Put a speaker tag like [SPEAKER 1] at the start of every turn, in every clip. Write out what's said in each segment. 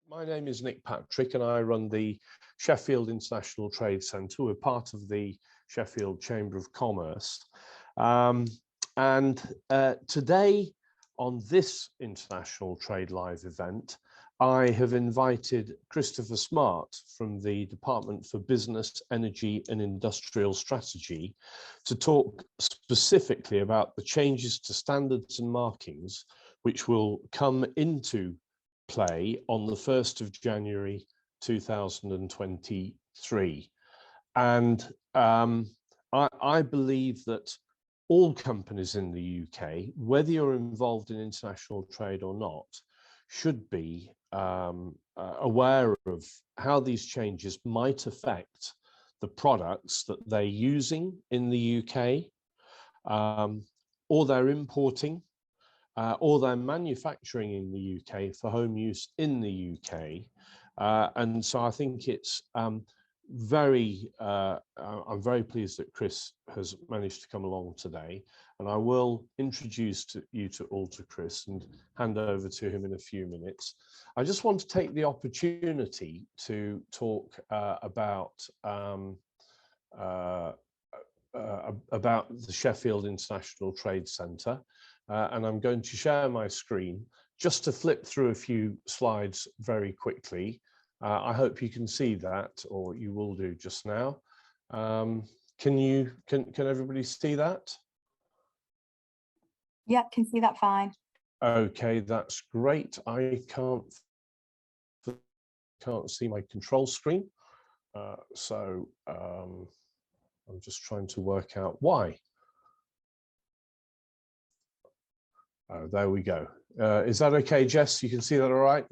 [SPEAKER 1] My name is Nick Patrick and I run the Sheffield International Trade Centre. We're part of the Sheffield Chamber of Commerce. Today on this International Trade Live event, I have invited Christopher Smart from the Department for Business, Energy and Industrial Strategy to talk specifically about the changes to standards and markings which will come into play on the 1st of January 2023. And I believe that all companies in the UK, whether you're involved in international trade or not, should be aware of how these changes might affect the products that they're using in the UK, or they're importing, or they're manufacturing in the UK for home use in the UK. And so I think it's I'm very pleased that Chris has managed to come along today, and I will introduce you all to Chris and hand over to him in a few minutes. I just want to take the opportunity to talk about the Sheffield International Trade Centre. And I'm going to share my screen just to flip through a few slides very quickly. I hope you can see that, or you will do just now. Can everybody see that?
[SPEAKER 2] Yeah, can see that fine.
[SPEAKER 1] Okay, that's great. I can't see my control screen, so I'm just trying to work out why. There we go. Is that okay, Jess? You can see that all right?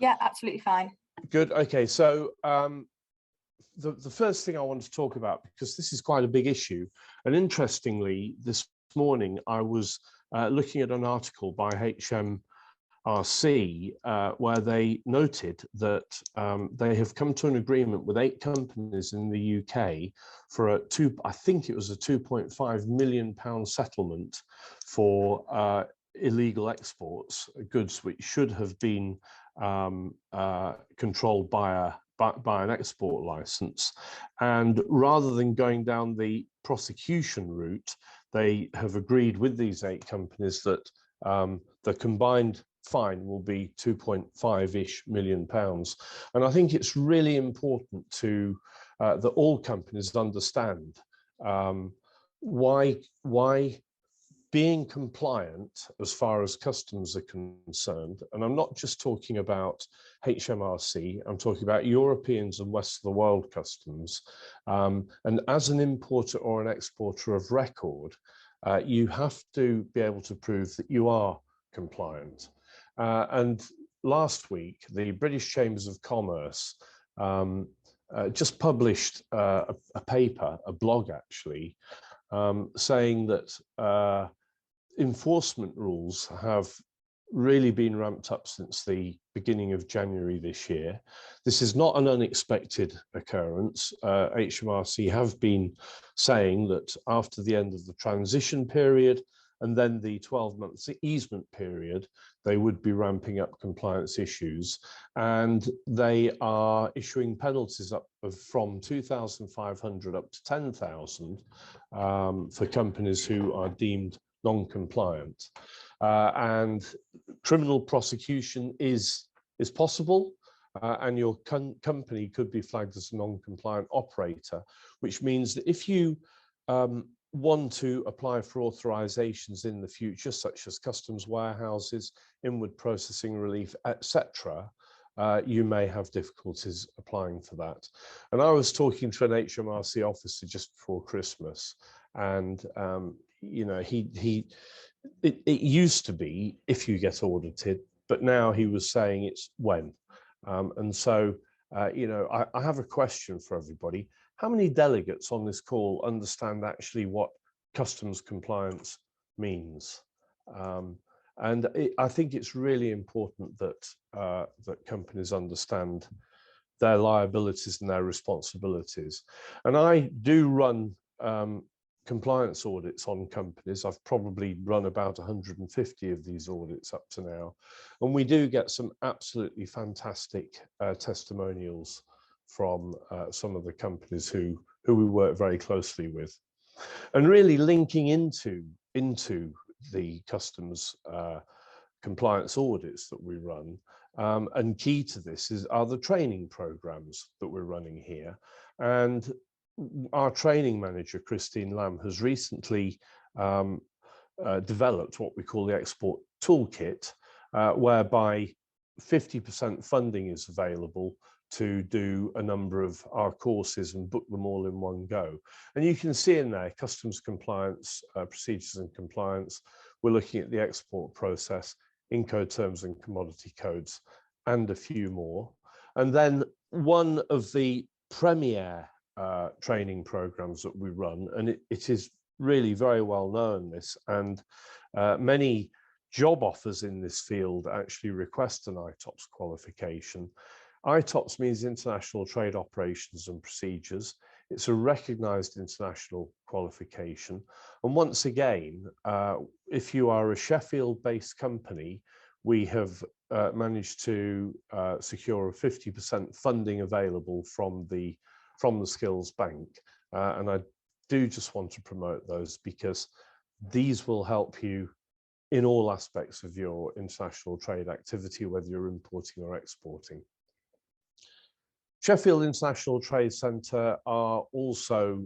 [SPEAKER 2] Yeah, absolutely fine.
[SPEAKER 1] Good. Okay, so the first thing I want to talk about, because this is quite a big issue, and interestingly, this morning I was looking at an article by HMRC where they noted that they have come to an agreement with 8 companies in the UK for I think it was a £2.5 million settlement for illegal exports, goods which should have been controlled by an export license. And rather than going down the prosecution route, they have agreed with these 8 companies that the combined fine will be £2.5-ish million. And I think it's really important to that all companies understand why being compliant as far as customs are concerned, and I'm not just talking about HMRC, I'm talking about Europeans and West of the world customs, and as an importer or an exporter of record, you have to be able to prove that you are compliant. And last week, the British Chambers of Commerce just published a paper, a blog actually, saying that enforcement rules have really been ramped up since the beginning of January this year. This is not an unexpected occurrence. HMRC have been saying that after the end of the transition period and then the 12-month easement period, they would be ramping up compliance issues, and they are issuing penalties from 2,500 up to 10,000 for companies who are deemed non-compliant. And criminal prosecution is possible, and your company could be flagged as a non-compliant operator, which means that if you want to apply for authorizations in the future, such as customs warehouses, inward processing relief, etc., you may have difficulties applying for that. And I was talking to an HMRC officer just before Christmas, and you know, it used to be if you get audited, but now he was saying it's when. And so, you know, I have a question for everybody. How many delegates on this call understand actually what customs compliance means? I think it's really important that that companies understand their liabilities and their responsibilities. And I do run compliance audits on companies. I've probably run about 150 of these audits up to now, and we do get some absolutely fantastic testimonials from some of the companies who we work very closely with. And really linking into the customs compliance audits that we run, and key to this are the training programs that we're running here. And our training manager, Christine Lamb, has recently developed what we call the Export Toolkit, whereby 50% funding is available to do a number of our courses and book them all in one go. And you can see in there customs compliance, procedures and compliance. We're looking at the export process, Incoterms and commodity codes, and a few more. And then one of the premier training programs that we run, and it is really very well known, this, and many job offers in this field actually request an ITOPS qualification. ITOPS means International Trade Operations and Procedures. It's a recognized international qualification. And once again, if you are a Sheffield-based company, we have managed to secure a 50% funding available from the Skills Bank. And I do just want to promote those because these will help you in all aspects of your international trade activity, whether you're importing or exporting. Sheffield International Trade Centre are also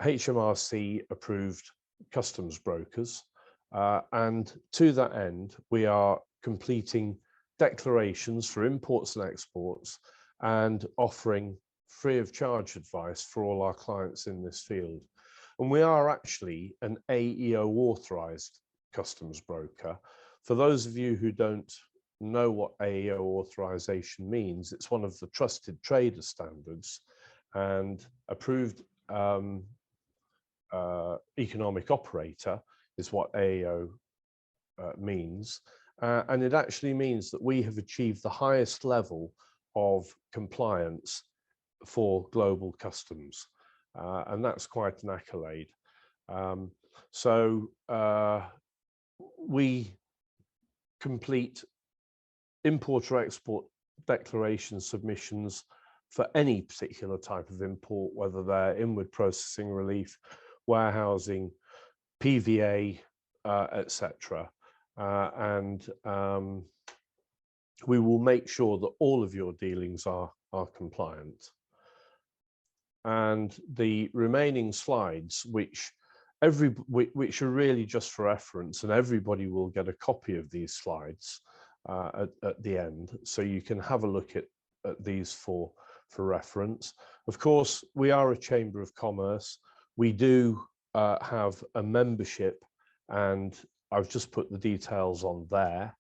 [SPEAKER 1] HMRC approved customs brokers. And to that end, we are completing declarations for imports and exports and offering free of charge advice for all our clients in this field. And we are actually an AEO authorised customs broker. For those of you who don't know what AEO authorization means, it's one of the trusted trader standards, and approved economic operator is what AEO means. And it actually means that we have achieved the highest level of compliance for global customs. And that's quite an accolade. We complete import or export declaration submissions for any particular type of import, whether they're inward processing relief, warehousing, PVA, etc. We will make sure that all of your dealings are compliant. And the remaining slides, which are really just for reference, and everybody will get a copy of these slides at the end, so you can have a look at these for reference. Of course, we are a Chamber of Commerce. We do have a membership, and I've just put the details on there,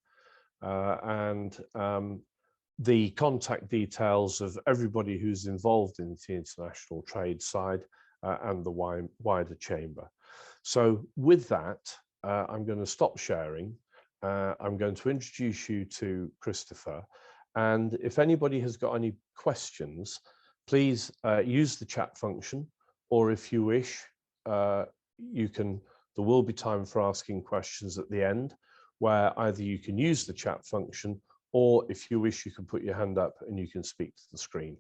[SPEAKER 1] the contact details of everybody who's involved in the international trade side and the wider chamber. So with that, I'm going to stop sharing. I'm going to introduce you to Christopher, and if anybody has got any questions, please use the chat function, or if you wish, there will be time for asking questions at the end, where either you can use the chat function, or if you wish, you can put your hand up and you can speak to the screen.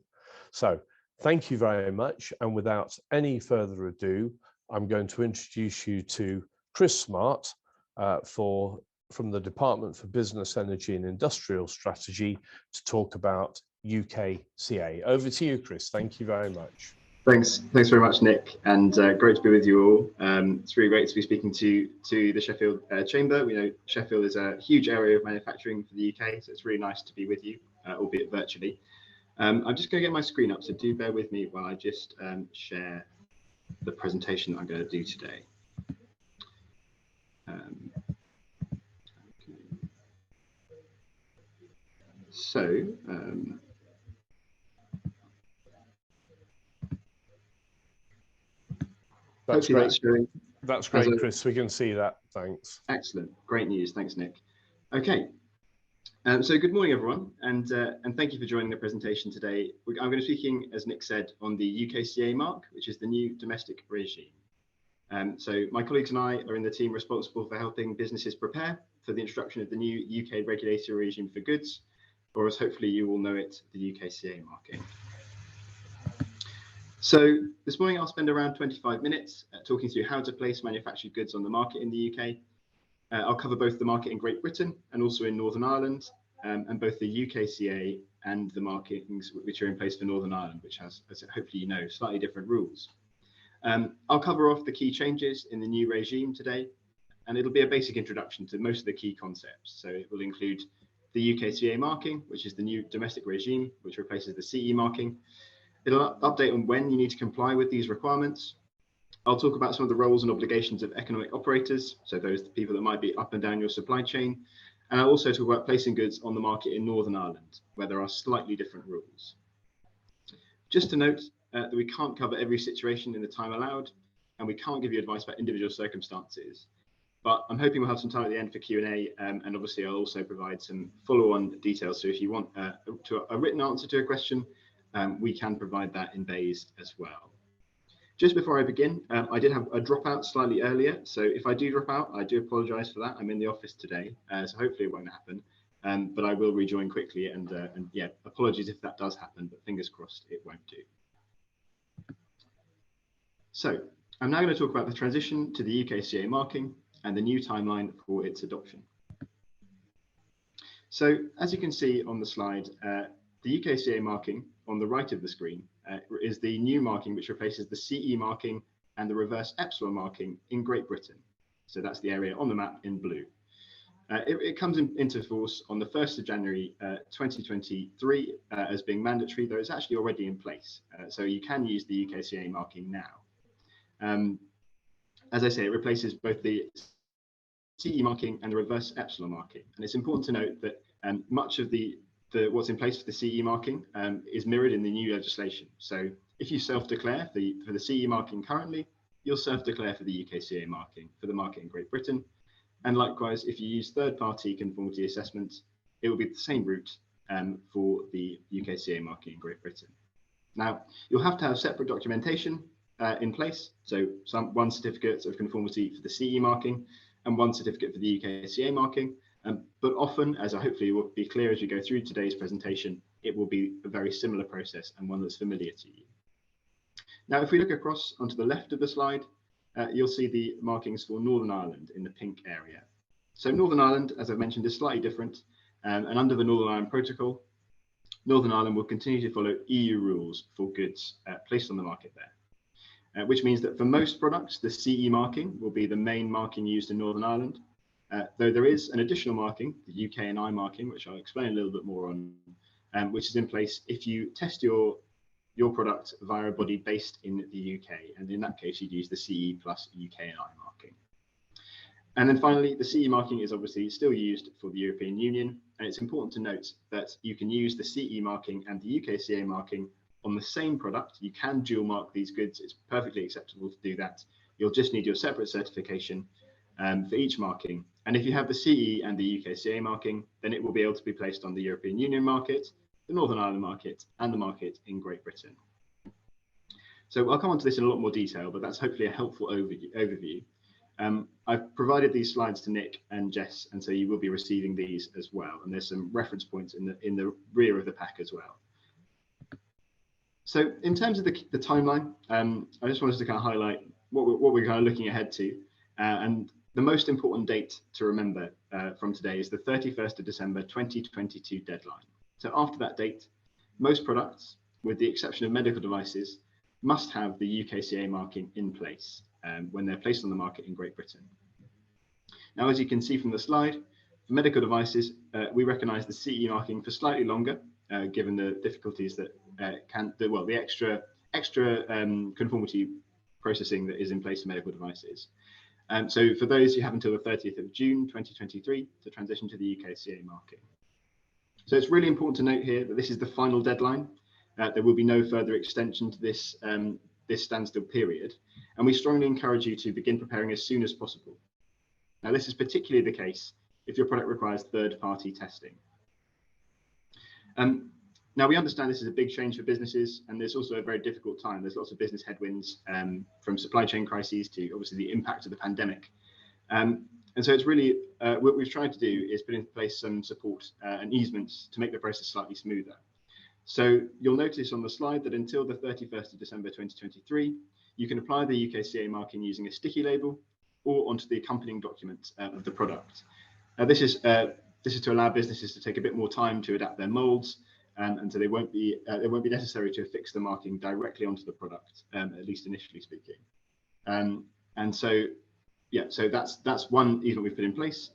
[SPEAKER 1] So thank you very much, and without any further ado, I'm going to introduce you to Chris Smart from the Department for Business, Energy and Industrial Strategy to talk about UKCA. Over to you, Chris. Thank you very much.
[SPEAKER 3] Thanks very much, Nick, and great to be with you all. It's really great to be speaking to the Sheffield Chamber. We know Sheffield is a huge area of manufacturing for the UK, so it's really nice to be with you, albeit virtually. I'm just going to get my screen up, so do bear with me while I just share the presentation that I'm going to do today.
[SPEAKER 1] That's great. That's great, Chris. We can see that. Thanks.
[SPEAKER 3] Excellent. Great news. Thanks, Nick. Okay. So good morning, everyone, and thank you for joining the presentation today. I'm going to be speaking, as Nick said, on the UKCA mark, which is the new domestic regime. So my colleagues and I are in the team responsible for helping businesses prepare for the introduction of the new UK regulatory regime for goods, or as hopefully you all know it, the UKCA marking. So this morning I'll spend around 25 minutes talking through how to place manufactured goods on the market in the UK. I'll cover both the market in Great Britain and also in Northern Ireland, and both the UKCA and the markings which are in place for Northern Ireland, which has, as hopefully you know, slightly different rules. I'll cover off the key changes in the new regime today, and it'll be a basic introduction to most of the key concepts. So it will include the UKCA marking, which is the new domestic regime, which replaces the CE marking. It'll update on when you need to comply with these requirements. I'll talk about some of the roles and obligations of economic operators, so those people that might be up and down your supply chain. And I'll also talk about placing goods on the market in Northern Ireland, where there are slightly different rules. Just to note that we can't cover every situation in the time allowed, and we can't give you advice about individual circumstances. But I'm hoping we'll have some time at the end for Q&A, and obviously I'll also provide some follow-on details. So if you want a written answer to a question, we can provide that in bays as well. Just before I begin, I did have a dropout slightly earlier. So if I do drop out, I do apologise for that. I'm in the office today, so hopefully it won't happen. But I will rejoin quickly, and yeah, apologies if that does happen, but fingers crossed it won't do. So I'm now going to talk about the transition to the UKCA marking and the new timeline for its adoption. So as you can see on the slide, the UKCA marking on the right of the screen is the new marking which replaces the CE marking and the reverse epsilon marking in Great Britain. So that's the area on the map in blue. It comes into force on the 1st of January 2023 as being mandatory, though it's actually already in place. So you can use the UKCA marking now. As I say, it replaces both the CE marking and the reverse epsilon marking. And it's important to note that much of what's in place for the CE marking is mirrored in the new legislation. So if you self-declare for the CE marking currently, you'll self-declare for the UKCA marking for the market in Great Britain. And likewise, if you use third-party conformity assessments, it will be the same route for the UKCA marking in Great Britain. Now, you'll have to have separate documentation in place. So one certificate of conformity for the CE marking and one certificate for the UKCA marking. But often, as I hopefully will be clear as we go through today's presentation, it will be a very similar process and one that's familiar to you. Now, if we look across onto the left of the slide, you'll see the markings for Northern Ireland in the pink area. So Northern Ireland, as I've mentioned, is slightly different. And under the Northern Ireland Protocol, Northern Ireland will continue to follow EU rules for goods placed on the market there, which means that for most products, the CE marking will be the main marking used in Northern Ireland. Though there is an additional marking, the UK&I marking, which I'll explain a little bit more on, which is in place if you test your product via a body based in the UK, and in that case you'd use the CE plus UK&I marking. And then finally, the CE marking is obviously still used for the European Union, and it's important to note that you can use the CE marking and the UKCA marking on the same product. You can dual mark these goods. It's perfectly acceptable to do that. You'll just need your separate certification for each marking. And if you have the CE and the UKCA marking, then it will be able to be placed on the European Union market, the Northern Ireland market, and the market in Great Britain. So I'll come on to this in a lot more detail, but that's hopefully a helpful overview. I've provided these slides to Nick and Jess, and so you will be receiving these as well. And there's some reference points in the rear of the pack as well. So in terms of the timeline, I just wanted to kind of highlight what we're kind of looking ahead to. And the most important date to remember from today is the 31st of December 2022 deadline. So after that date, most products, with the exception of medical devices, must have the UKCA marking in place when they're placed on the market in Great Britain. Now, as you can see from the slide, for medical devices, we recognise the CE marking for slightly longer, given the difficulties that the extra conformity processing that is in place for medical devices. So for those, you have until the 30th of June 2023 to transition to the UKCA marking. So it's really important to note here that this is the final deadline. There will be no further extension to this standstill period, and we strongly encourage you to begin preparing as soon as possible. Now, this is particularly the case if your product requires third-party testing. Now, we understand this is a big change for businesses, and there's also a very difficult time. There's lots of business headwinds, from supply chain crises to obviously the impact of the pandemic. And so it's really, what we've tried to do is put in place some support and easements to make the process slightly smoother. So you'll notice on the slide that until the 31st of December 2023, you can apply the UKCA marking using a sticky label or onto the accompanying document of the product. This is to allow businesses to take a bit more time to adapt their molds, and so it won't be necessary to affix the marking directly onto the product, at least initially speaking. And so, yeah, so that's one easement we've put in place.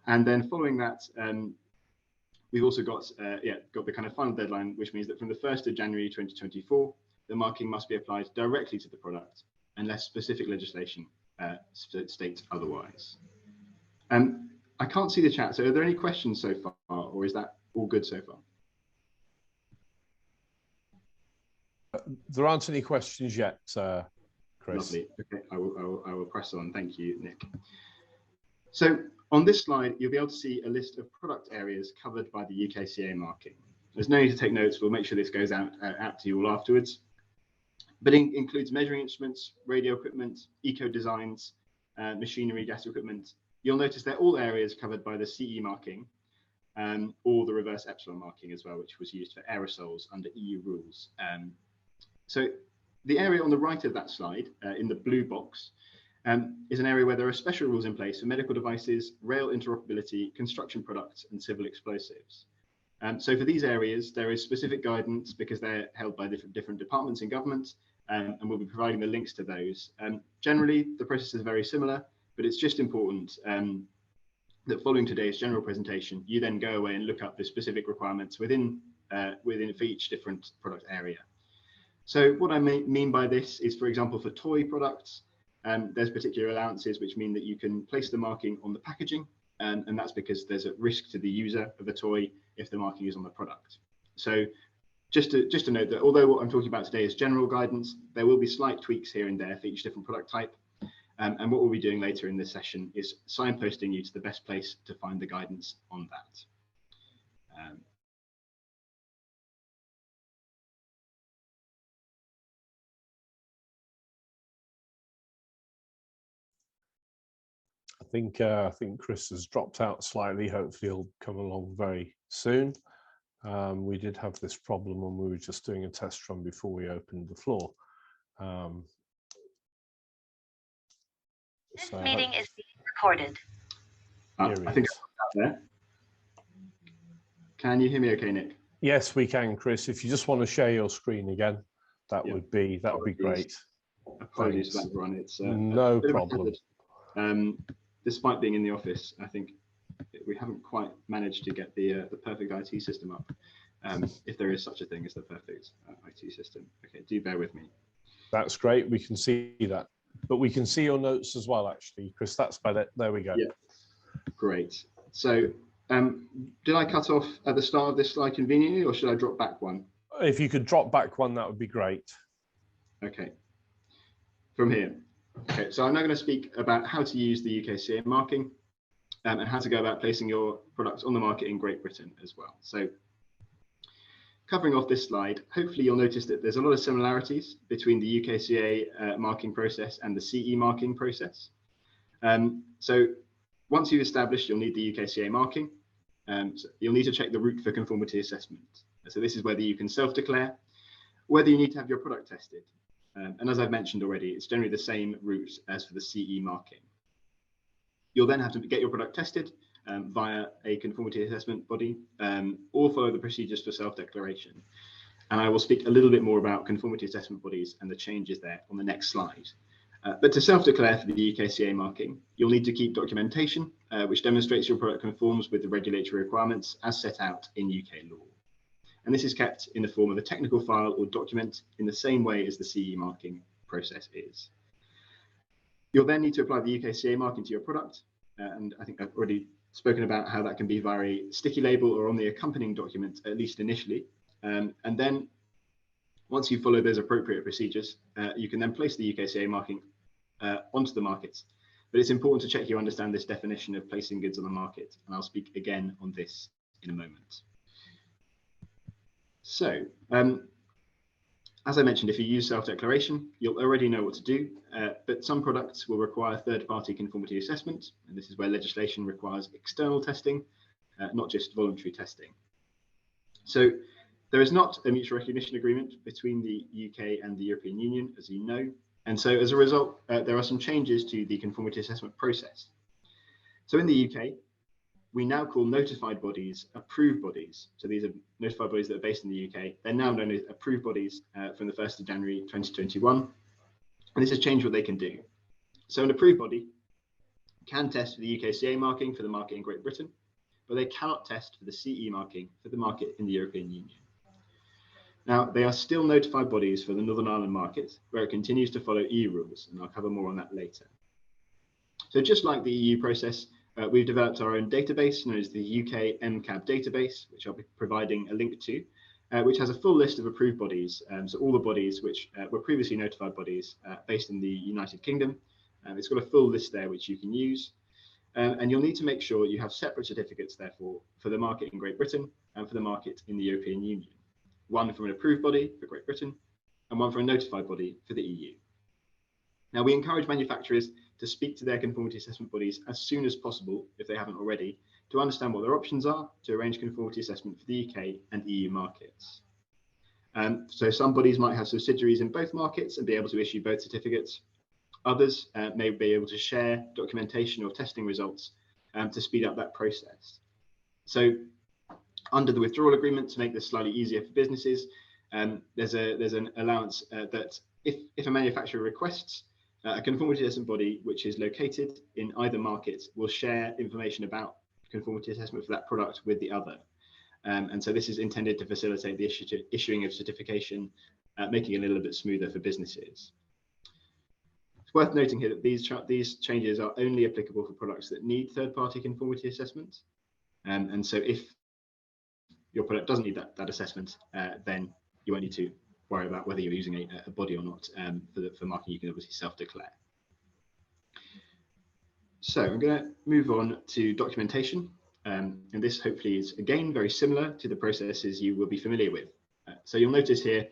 [SPEAKER 3] And then following that, we've also got the kind of final deadline, which means that from the 1st of January 2024, the marking must be applied directly to the product unless specific legislation states otherwise. I can't see the chat, so are there any questions so far, or is that all good so far?
[SPEAKER 1] There aren't any questions yet, Chris.
[SPEAKER 3] Lovely. Okay, I will press on. Thank you, Nick. So on this slide, you'll be able to see a list of product areas covered by the UKCA marking. There's no need to take notes. We'll make sure this goes out to you all afterwards. But it includes measuring instruments, radio equipment, eco designs, machinery, gas equipment. You'll notice they're all areas covered by the CE marking, or the reverse epsilon marking as well, which was used for aerosols under EU rules. So the area on the right of that slide, in the blue box, is an area where there are special rules in place for medical devices, rail interoperability, construction products, and civil explosives. So for these areas, there is specific guidance because they're held by different departments in government, and we'll be providing the links to those. Generally, the process is very similar, but it's just important that following today's general presentation, you then go away and look up the specific requirements within for each different product area. So what I mean by this is, for example, for toy products, there's particular allowances which mean that you can place the marking on the packaging, and that's because there's a risk to the user of the toy if the marking is on the product. So just to note that although what I'm talking about today is general guidance, there will be slight tweaks here and there for each different product type. And what we'll be doing later in this session is signposting you to the best place to find the guidance on that.
[SPEAKER 1] I think Chris has dropped out slightly. Hopefully he'll come along very soon. We did have this problem when we were just doing a test run before we opened the floor.
[SPEAKER 4] This meeting is being recorded.
[SPEAKER 3] I think I'm out there. Can you hear me okay, Nick?
[SPEAKER 1] Yes, we can, Chris. If you just want to share your screen again, that would be great.
[SPEAKER 3] Apologies for that, Ron. It's
[SPEAKER 1] no problem.
[SPEAKER 3] Despite being in the office, I think we haven't quite managed to get the perfect IT system up. If there is such a thing as the perfect IT system. Okay, do bear with me.
[SPEAKER 1] That's great. We can see that. But we can see your notes as well, actually, Chris. That's better. There we go.
[SPEAKER 3] Yeah, great. So did I cut off at the start of this slide conveniently, or should I drop back one?
[SPEAKER 1] If you could drop back one, that would be great.
[SPEAKER 3] Okay. From here. Okay, so I'm now going to speak about how to use the UKCA marking and how to go about placing your products on the market in Great Britain as well. So covering off this slide, hopefully you'll notice that there's a lot of similarities between the UKCA marking process and the CE marking process. So once you've established, you'll need the UKCA marking. So you'll need to check the route for conformity assessment. So this is whether you can self-declare, whether you need to have your product tested. And as I've mentioned already, it's generally the same route as for the CE marking. You'll then have to get your product tested via a conformity assessment body, or follow the procedures for self-declaration. And I will speak a little bit more about conformity assessment bodies and the changes there on the next slide. But to self-declare for the UKCA marking, you'll need to keep documentation, which demonstrates your product conforms with the regulatory requirements as set out in UK law. And this is kept in the form of a technical file or document in the same way as the CE marking process is. You'll then need to apply the UKCA marking to your product. And I think I've already spoken about how that can be via a sticky label or on the accompanying document, at least initially. And then once you follow those appropriate procedures, you can then place the UKCA marking onto the market. But it's important to check you understand this definition of placing goods on the market. And I'll speak again on this in a moment. So, as I mentioned, if you use self-declaration, you'll already know what to do, but some products will require third-party conformity assessment, and this is where legislation requires external testing, not just voluntary testing. So there is not a mutual recognition agreement between the UK and the European Union, as you know, and so as a result, there are some changes to the conformity assessment process. So in the UK, we now call notified bodies approved bodies. So these are notified bodies that are based in the UK. They're now known as approved bodies from the 1st of January 2021. And this has changed what they can do. So an approved body can test for the UKCA marking for the market in Great Britain, but they cannot test for the CE marking for the market in the European Union. Now, they are still notified bodies for the Northern Ireland market, where it continues to follow EU rules, and I'll cover more on that later. So just like the EU process, we've developed our own database known as the Uk Mcab Database, which I'll be providing a link to, which has a full list of approved bodies. So all the bodies which were previously notified bodies based in the United Kingdom. It's got a full list there which you can use. And you'll need to make sure you have separate certificates, therefore, for the market in Great Britain and for the market in the European Union. One from an approved body for Great Britain and one for a notified body for the EU. Now, we encourage manufacturers to speak to their conformity assessment bodies as soon as possible, if they haven't already, to understand what their options are to arrange conformity assessment for the UK and EU markets. So some bodies might have subsidiaries in both markets and be able to issue both certificates. Others may be able to share documentation or testing results to speed up that process. So under the withdrawal agreement, to make this slightly easier for businesses, there's an allowance that if a manufacturer requests, a conformity assessment body which is located in either market will share information about conformity assessment for that product with the other. And so this is intended to facilitate the issuing of certification, making it a little bit smoother for businesses. It's worth noting here that these changes are only applicable for products that need third-party conformity assessment. And so if your product doesn't need that assessment, then you won't need to worry about whether you're using a body or not. For marking, you can obviously self-declare. So I'm going to move on to documentation. And this hopefully is, again, very similar to the processes you will be familiar with. So you'll notice here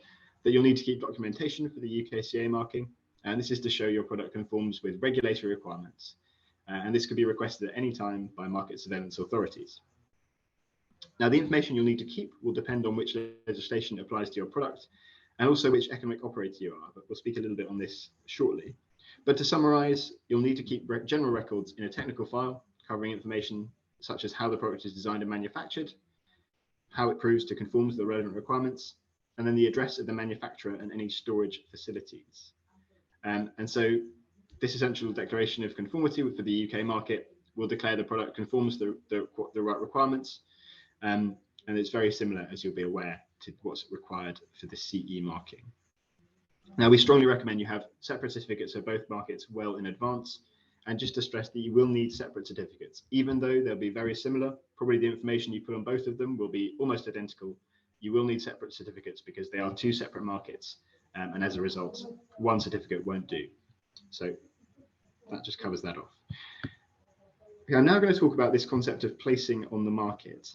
[SPEAKER 3] that you'll need to keep documentation for the UKCA marking. And this is to show your product conforms with regulatory requirements. And this could be requested at any time by market surveillance authorities. Now, the information you'll need to keep will depend on which legislation applies to your product and also which economic operator you are, but we'll speak a little bit on this shortly. But to summarize, you'll need to keep general records in a technical file covering information such as how the product is designed and manufactured, how it proves to conform to the relevant requirements, and then the address of the manufacturer and any storage facilities. And so this essential declaration of conformity for the UK market will declare the product conforms to the right requirements. And it's very similar, as you'll be aware, to what's required for the CE marking. Now, we strongly recommend you have separate certificates for both markets well in advance. And just to stress that you will need separate certificates, even though they'll be very similar. Probably the information you put on both of them will be almost identical. You will need separate certificates because they are two separate markets. And as a result, one certificate won't do. So that just covers that off. Okay, I'm now going to talk about this concept of placing on the market.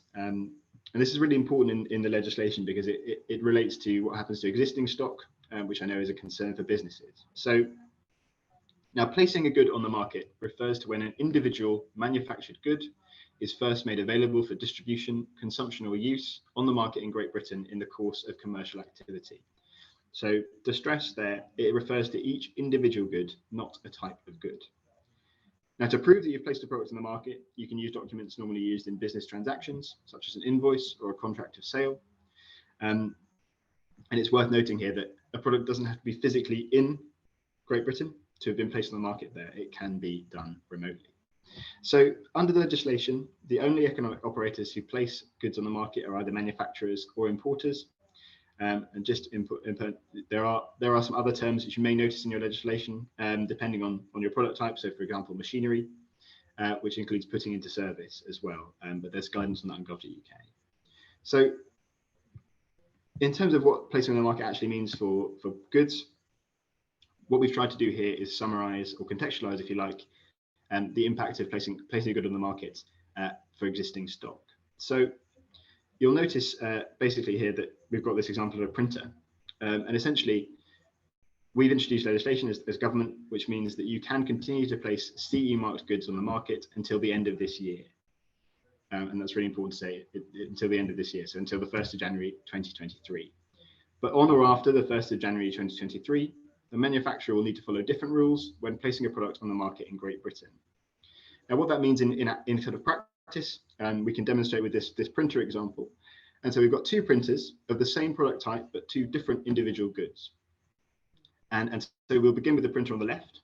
[SPEAKER 3] And this is really important in the legislation because it relates to what happens to existing stock, which I know is a concern for businesses. So now, placing a good on the market refers to when an individual manufactured good is first made available for distribution, consumption or use on the market in Great Britain in the course of commercial activity. So to stress there, it refers to each individual good, not a type of good. Now, to prove that you've placed a product on the market, you can use documents normally used in business transactions, such as an invoice or a contract of sale. And it's worth noting here that a product doesn't have to be physically in Great Britain to have been placed on the market there. It can be done remotely. So under the legislation, the only economic operators who place goods on the market are either manufacturers or importers. And just there are some other terms which you may notice in your legislation, depending on your product type. So, for example, machinery, which includes putting into service as well. But there's guidance on that in Gov.uk. So, in terms of what placing on the market actually means for goods, what we've tried to do here is summarize or contextualize, if you like, the impact of placing a good on the market for existing stock. So you'll notice basically here that we've got this example of a printer. And essentially, we've introduced legislation as government, which means that you can continue to place CE marked goods on the market until the end of this year. And that's really important to say, until the end of this year, so until the 1st of January 2023. But on or after the 1st of January 2023, the manufacturer will need to follow different rules when placing a product on the market in Great Britain. Now, what that means in sort of practice, we can demonstrate with this printer example. And so we've got two printers of the same product type, but two different individual goods. And so we'll begin with the printer on the left.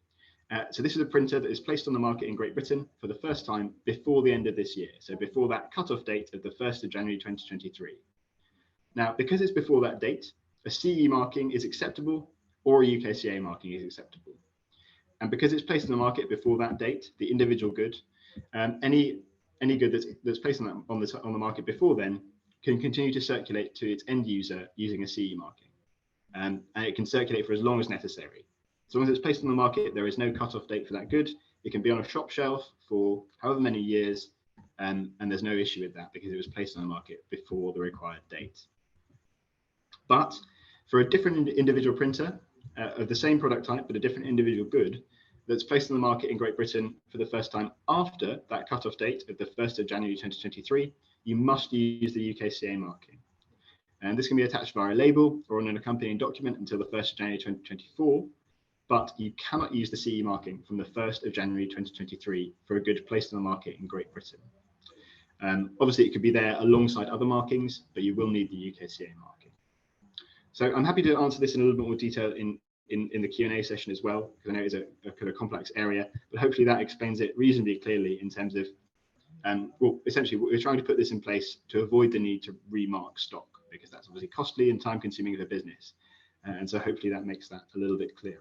[SPEAKER 3] So this is a printer that is placed on the market in Great Britain for the first time before the end of this year. So before that cutoff date of the 1st of January 2023. Now, because it's before that date, a CE marking is acceptable or a UKCA marking is acceptable. And because it's placed on the market before that date, the individual good, any good that's placed on the market before then can continue to circulate to its end user using a CE marking. And it can circulate for as long as necessary. As long as it's placed on the market, there is no cutoff date for that good. It can be on a shop shelf for however many years, and there's no issue with that because it was placed on the market before the required date. But for a different individual printer of the same product type, but a different individual good that's placed on the market in Great Britain for the first time after that cutoff date of the 1st of January 2023, you must use the UKCA marking. And this can be attached via a label or on an accompanying document until the 1st of January 2024, but you cannot use the CE marking from the 1st of January 2023 for a good placed on the market in Great Britain. Obviously, it could be there alongside other markings, but you will need the UKCA marking. So I'm happy to answer this in a little bit more detail in the Q&A session as well, because I know it's a kind of complex area, but hopefully that explains it reasonably clearly in terms of, well, essentially we're trying to put this in place to avoid the need to remark stock, because that's obviously costly and time consuming of a business. And so hopefully that makes that a little bit clearer.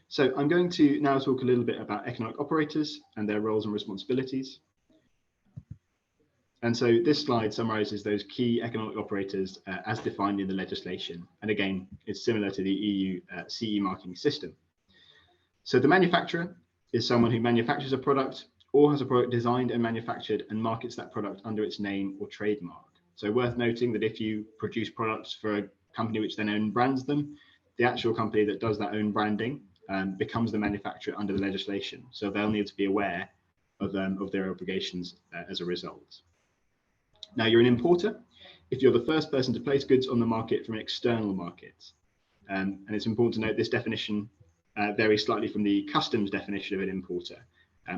[SPEAKER 3] So I'm going to now talk a little bit about economic operators and their roles and responsibilities. And so this slide summarizes those key economic operators as defined in the legislation. And again, it's similar to the EU CE marking system. So the manufacturer is someone who manufactures a product or has a product designed and manufactured and markets that product under its name or trademark. So worth noting that if you produce products for a company which then own brands them, the actual company that does that own branding becomes the manufacturer under the legislation. So they'll need to be aware of their obligations as a result. Now, you're an importer if you're the first person to place goods on the market from an external market. And it's important to note this definition varies slightly from the customs definition of an importer.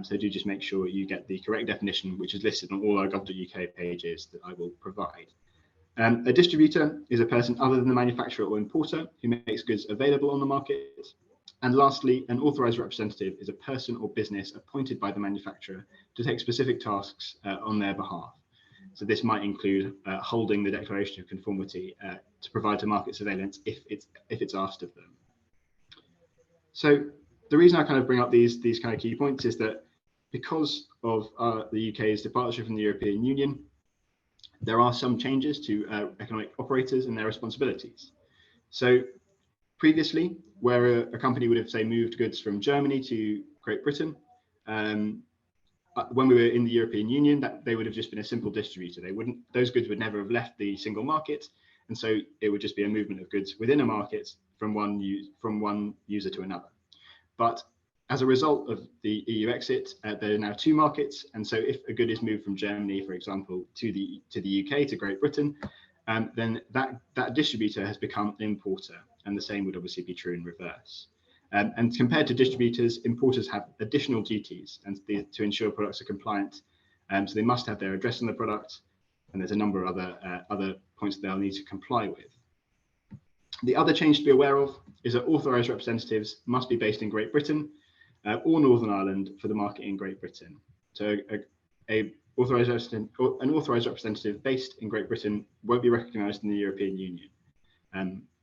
[SPEAKER 3] So do just make sure you get the correct definition, which is listed on all our gov.uk pages that I will provide. A distributor is a person other than the manufacturer or importer who makes goods available on the market. And lastly, an authorized representative is a person or business appointed by the manufacturer to take specific tasks on their behalf. So this might include holding the declaration of conformity to provide to market surveillance if it's asked of them. So the reason I kind of bring up these kind of key points is that because of the UK's departure from the European Union, there are some changes to economic operators and their responsibilities. So previously, where a company would have, say, moved goods from Germany to Great Britain, when we were in the European Union, that they would have just been a simple distributor. Those goods would never have left the single market, and so it would just be a movement of goods within a market from one user to another. But as a result of the EU exit, there are now two markets, and so if a good is moved from Germany, for example, to the UK, to Great Britain, then that distributor has become an importer, and the same would obviously be true in reverse. And compared to distributors, importers have additional duties and to ensure products are compliant. So they must have their address on the product, and there's a number of other points that they'll need to comply with. The other change to be aware of is that authorised representatives must be based in Great Britain or Northern Ireland for the market in Great Britain. So an authorised representative based in Great Britain won't be recognised in the European Union,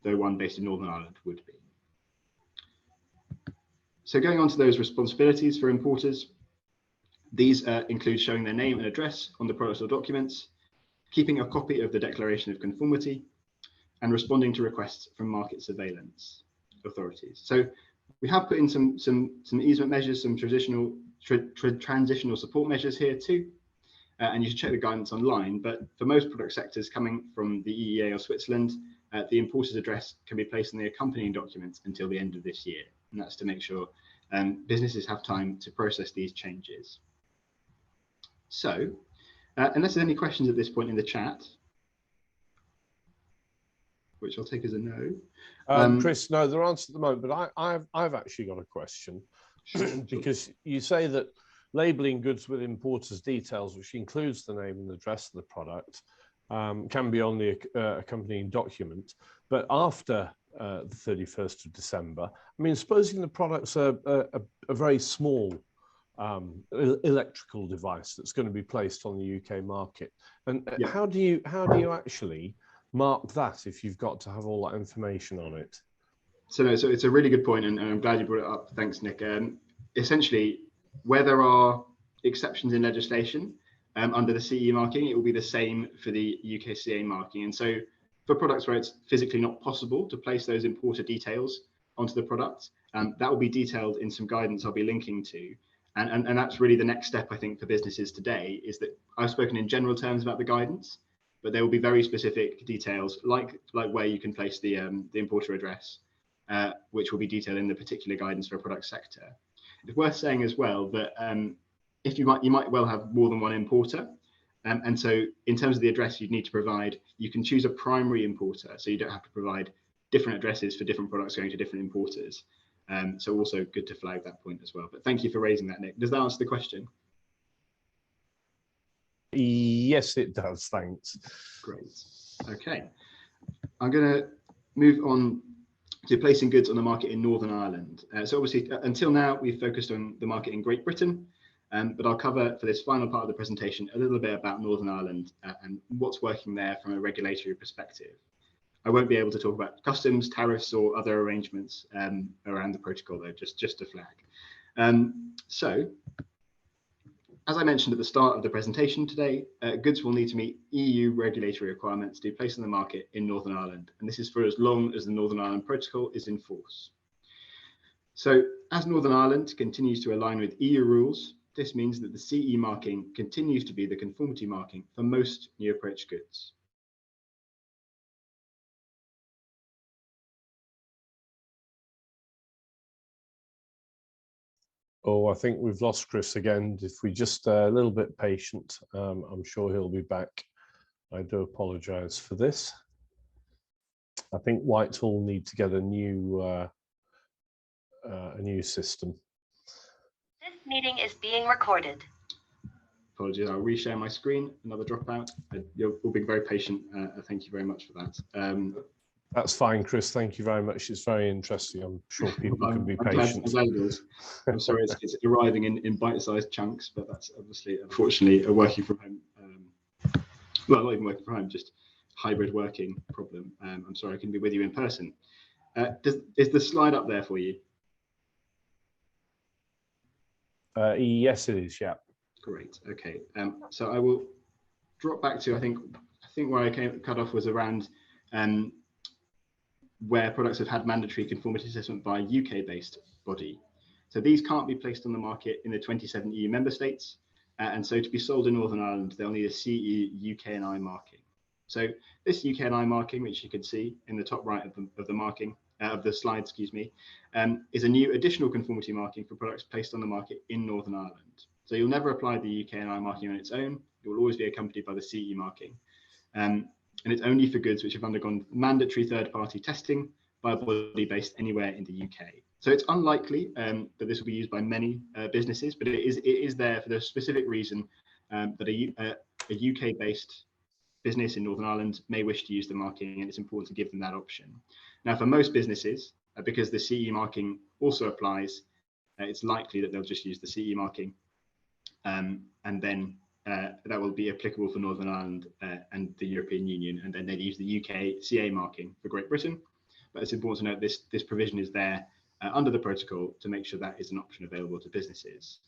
[SPEAKER 3] though one based in Northern Ireland would be. So going on to those responsibilities for importers, these include showing their name and address on the products or documents, keeping a copy of the Declaration of Conformity, and responding to requests from market surveillance authorities. So we have put in some easement measures, some transitional support measures here too. and you should check the guidance online. But for most product sectors coming from the EEA or Switzerland, the importer's address can be placed in the accompanying documents until the end of this year. And that's to make sure businesses have time to process these changes. So, unless there's any questions at this point in the chat, which I'll take as a no.
[SPEAKER 1] Chris, no, there aren't at the moment, but I've actually got a question. Because you say that labelling goods with importers' details, which includes the name and address of the product, can be on the accompanying document. But after the 31st of December, I mean, supposing the product's a very small electrical device that's going to be placed on the UK market, and how do you actually mark that if you've got to have all that information on it?
[SPEAKER 3] So it's a really good point, and I'm glad you brought it up. Thanks, Nick. Essentially, where there are exceptions in legislation under the CE marking, it will be the same for the UKCA marking. And so for products where it's physically not possible to place those importer details onto the product, that will be detailed in some guidance I'll be linking to. And that's really the next step, I think, for businesses today, is that I've spoken in general terms about the guidance, but there will be very specific details, like where you can place the importer address, which will be detailed in the particular guidance for a product sector. It's worth saying as well that if you might well have more than one importer, and so in terms of the address you'd need to provide, you can choose a primary importer, so you don't have to provide different addresses for different products going to different importers. So also good to flag that point as well. But thank you for raising that, Nick. Does that answer the question?
[SPEAKER 1] Yes, it does. Thanks.
[SPEAKER 3] Great. Okay. I'm going to move on to placing goods on the market in Northern Ireland. So obviously, until now, we've focused on the market in Great Britain, but I'll cover for this final part of the presentation a little bit about Northern Ireland and what's working there from a regulatory perspective. I won't be able to talk about customs, tariffs, or other arrangements around the protocol, though, just to flag. So, as I mentioned at the start of the presentation today, goods will need to meet EU regulatory requirements to be placed on the market in Northern Ireland, and this is for as long as the Northern Ireland Protocol is in force. So, as Northern Ireland continues to align with EU rules, this means that the CE marking continues to be the conformity marking for most new approach goods.
[SPEAKER 1] Oh, I think we've lost Chris again. If we just a little bit patient, I'm sure he'll be back. I do apologise for this. I think Whitehall need to get a new system.
[SPEAKER 4] This meeting is being recorded.
[SPEAKER 3] Apologies, I'll reshare my screen, another dropout. You're all being very patient. Thank you very much for that.
[SPEAKER 1] That's fine, Chris. Thank you very much. It's very interesting. I'm sure people can be patient.
[SPEAKER 3] I'm sorry, it's arriving in bite-sized chunks, but that's obviously, unfortunately, a working from home. Well, not even working from home, just hybrid working problem. I'm sorry, I couldn't be with you in person. Is the slide up there for you?
[SPEAKER 1] Yes, it is. Yeah.
[SPEAKER 3] Great. Okay. So I will drop back to I think where I cut off was around where products have had mandatory conformity assessment by a UK-based body. So these can't be placed on the market in the 27 EU member states, and so to be sold in Northern Ireland, they'll need a CE UK&I marking. So this UK&I marking, which you can see in the top right of the marking of the slide, excuse me, is a new additional conformity marking for products placed on the market in Northern Ireland. So you'll never apply the UK&I marking on its own. It will always be accompanied by the CE marking. And it's only for goods which have undergone mandatory third-party testing by a body based anywhere in the UK. So it's unlikely that this will be used by many businesses, but it is there for the specific reason that a UK-based business in Northern Ireland may wish to use the marking, and it's important to give them that option. Now, for most businesses, because the CE marking also applies, it's likely that they'll just use the CE marking, and then that will be applicable for Northern Ireland and the European Union, and then they'd use the UKCA marking for Great Britain. But it's important to note this provision is there under the protocol to make sure that is an option available to businesses.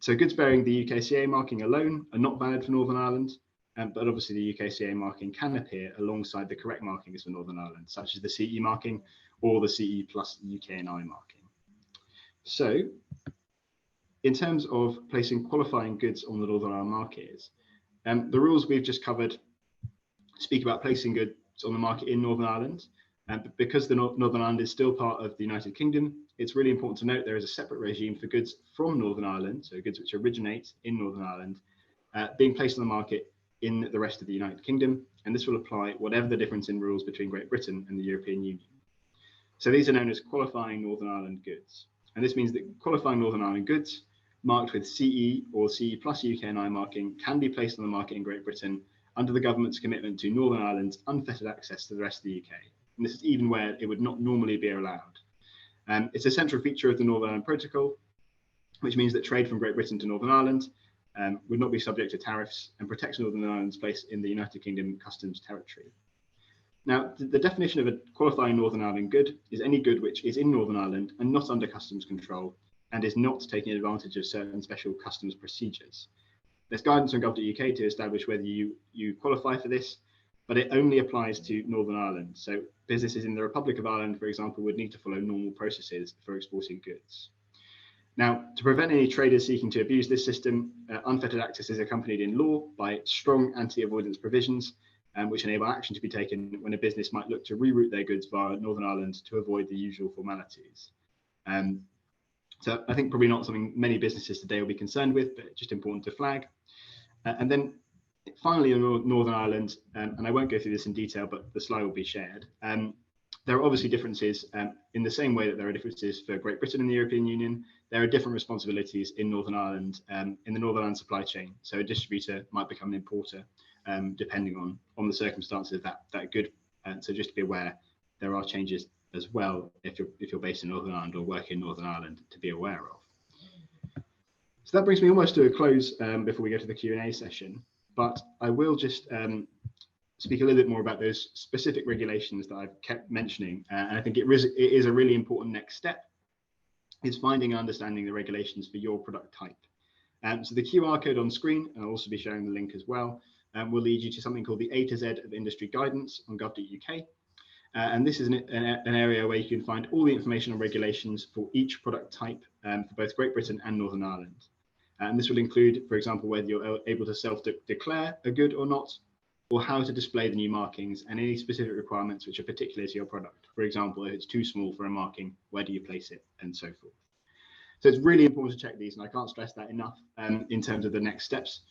[SPEAKER 3] So goods bearing the UKCA marking alone are not valid for Northern Ireland, but obviously the UKCA marking can appear alongside the correct markings for Northern Ireland, such as the CE marking or the CE plus UK&I marking. So in terms of placing qualifying goods on the Northern Ireland market, the rules we've just covered speak about placing goods on the market in Northern Ireland. And because the Northern Ireland is still part of the United Kingdom, it's really important to note there is a separate regime for goods from Northern Ireland, so goods which originate in Northern Ireland, being placed on the market in the rest of the United Kingdom, and this will apply whatever the difference in rules between Great Britain and the European Union. So these are known as qualifying Northern Ireland goods. And this means that qualifying Northern Ireland goods marked with CE or CE plus UKNI marking can be placed on the market in Great Britain under the government's commitment to Northern Ireland's unfettered access to the rest of the UK. And this is even where it would not normally be allowed. It's a central feature of the Northern Ireland Protocol, which means that trade from Great Britain to Northern Ireland would not be subject to tariffs and protects Northern Ireland's place in the United Kingdom customs territory. Now, the definition of a qualifying Northern Ireland good is any good which is in Northern Ireland and not under customs control and is not taking advantage of certain special customs procedures. There's guidance on gov.uk to establish whether you qualify for this, but it only applies to Northern Ireland. So businesses in the Republic of Ireland, for example, would need to follow normal processes for exporting goods. Now, to prevent any traders seeking to abuse this system, unfettered access is accompanied in law by strong anti-avoidance provisions, which enable action to be taken when a business might look to reroute their goods via Northern Ireland to avoid the usual formalities. So I think probably not something many businesses today will be concerned with, but just important to flag. And then finally, on Northern Ireland, and I won't go through this in detail, but the slide will be shared. There are obviously differences in the same way that there are differences for Great Britain and the European Union. There are different responsibilities in Northern Ireland, in the Northern Ireland supply chain. So a distributor might become an importer, depending on the circumstances of that good. So just to be aware, there are changes as well if you're based in Northern Ireland or work in Northern Ireland to be aware of. So that brings me almost to a close before we go to the Q&A session. But I will just speak a little bit more about those specific regulations that I've kept mentioning. And I think it is a really important next step, is finding and understanding the regulations for your product type. So the QR code on screen, and I'll also be sharing the link as well, will lead you to something called the A to Z of industry guidance on gov.uk. And this is an area where you can find all the information on regulations for each product type for both Great Britain and Northern Ireland. And this will include, for example, whether you're able to self-declare a good or not, or how to display the new markings and any specific requirements which are particular to your product. For example, if it's too small for a marking, where do you place it, and so forth. So it's really important to check these, and I can't stress that enough in terms of the next steps.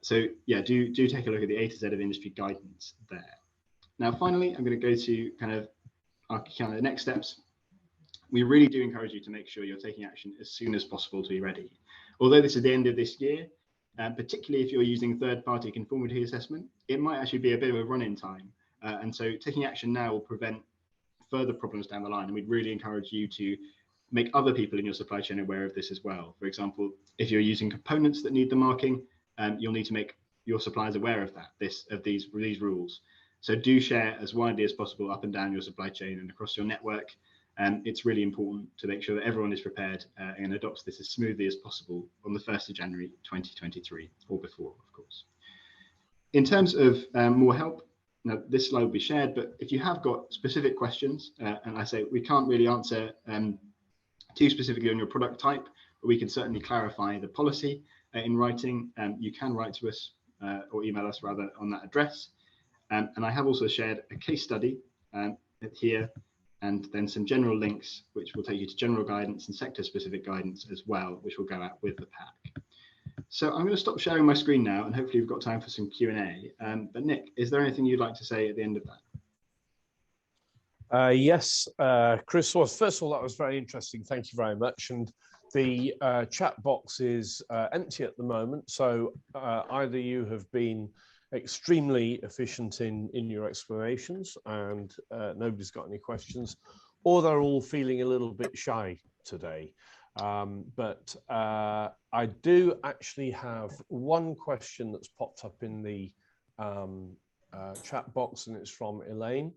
[SPEAKER 3] So yeah, do take a look at the A to Z of industry guidance there. Now, finally, I'm going to go to kind of the next steps. We really do encourage you to make sure you're taking action as soon as possible to be ready. Although this is the end of this year, particularly if you're using third-party conformity assessment, it might actually be a bit of a run-in time. And so taking action now will prevent further problems down the line. And we'd really encourage you to make other people in your supply chain aware of this as well. For example, if you're using components that need the marking, you'll need to make your suppliers aware of these rules. So do share as widely as possible up and down your supply chain and across your network. It's really important to make sure that everyone is prepared and adopts this as smoothly as possible on the 1st of January 2023 or before, of course. In terms of more help, now this slide will be shared, but if you have got specific questions, and I say we can't really answer too specifically on your product type, but we can certainly clarify the policy in writing. You can write to us or email us rather on that address. And I have also shared a case study here, and then some general links, which will take you to general guidance and sector-specific guidance as well, which will go out with the pack. So I'm going to stop sharing my screen now, and hopefully we've got time for some Q&A. But Nick, is there anything you'd like to say at the end of that?
[SPEAKER 1] Yes, Chris, well, first of all, that was very interesting. Thank you very much. And the chat box is empty at the moment. So either you have been extremely efficient in your explanations and nobody's got any questions, or they're all feeling a little bit shy today. But I do actually have one question that's popped up in the chat box, and it's from Elaine.